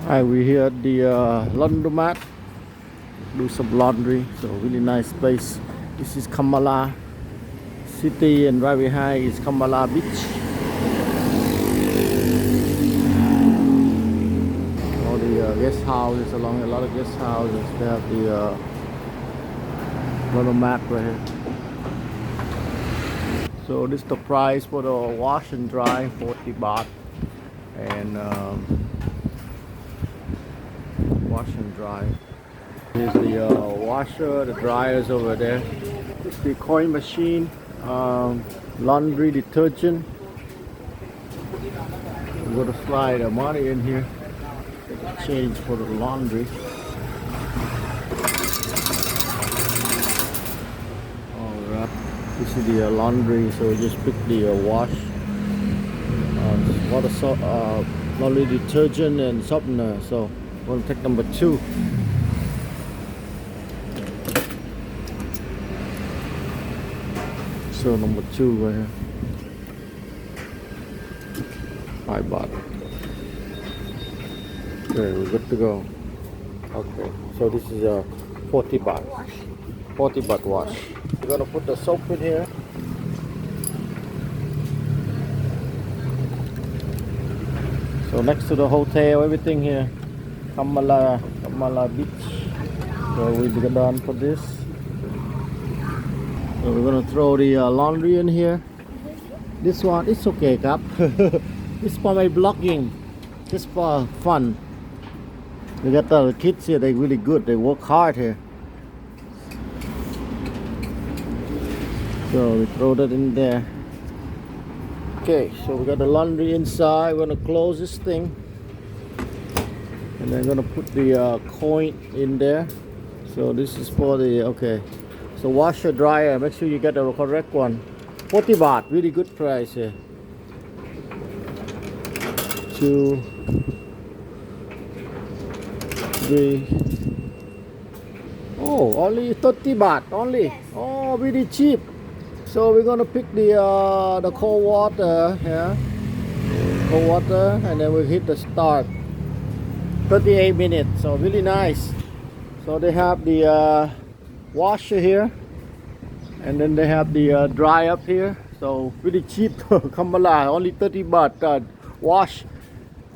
Hi, we're here at the laundromat. Do some laundry. So really nice place. This is Kamala city, and right behind is Kamala beach. All the guest houses along, a lot of guest houses. They have the laundromat right here. So this is the price for the wash and dry, 40 baht, and wash and dry. Here's the washer, the dryers over there. This is the coin machine, laundry detergent. We're gonna slide the money in here, change for the laundry. Alright, this is the laundry, so we just pick the wash, laundry detergent and softener. So we're gonna take number 2. So number 2 right here, 5 baht. Okay, we're good to go. Okay, so this is a 40 baht. 40 baht wash. We're gonna put the soap in here. So next to the hotel, everything here, Kamala beach. So we're done for this. So we're gonna throw the laundry in here. This one, it's okay, Kap. It's for my vlogging, just for fun. We got the kids here, they're really good, they work hard here. So we throw that in there. Okay, so we got the laundry inside. We're gonna close this thing, and then gonna put the coin in there. So this is for the, okay. So washer dryer, make sure you get the correct one. 40 baht, really good price here. 2, 3. Oh, only 30 baht only. Oh, really cheap. So we're gonna pick the cold water here, cold water, and then we hit the start. 38 minutes, so really nice. So they have the washer here, and then they have the dry up here. So really cheap. Kamala, only 30 baht wash,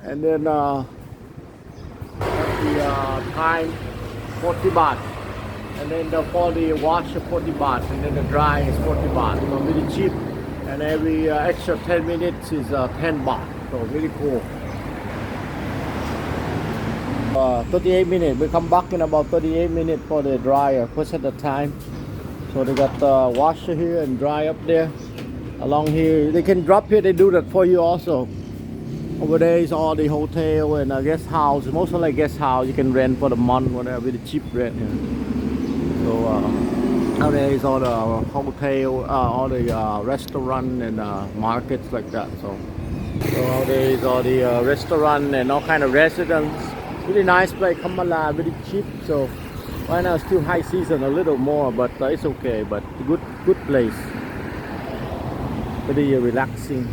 and then the time 40 baht. And then for the washer 40 baht, and then the dry is 40 baht. So really cheap, and every extra 10 minutes is 10 baht. So really cool. 38 minutes. We come back in about 38 minutes for the dryer. Push at the time. So they got the washer here and dry up there. Along here, they can drop here. They do that for you also. Over there is all the hotel and guest house. Mostly like guest house. You can rent for the month, whatever, with the cheap rent here. So out there is all the hotel, all the restaurant and markets like that. So out there is all the restaurant and all kind of residents. Really nice place, Kamala, really cheap. So right now it's still high season, a little more, but it's okay. But good place. Very relaxing.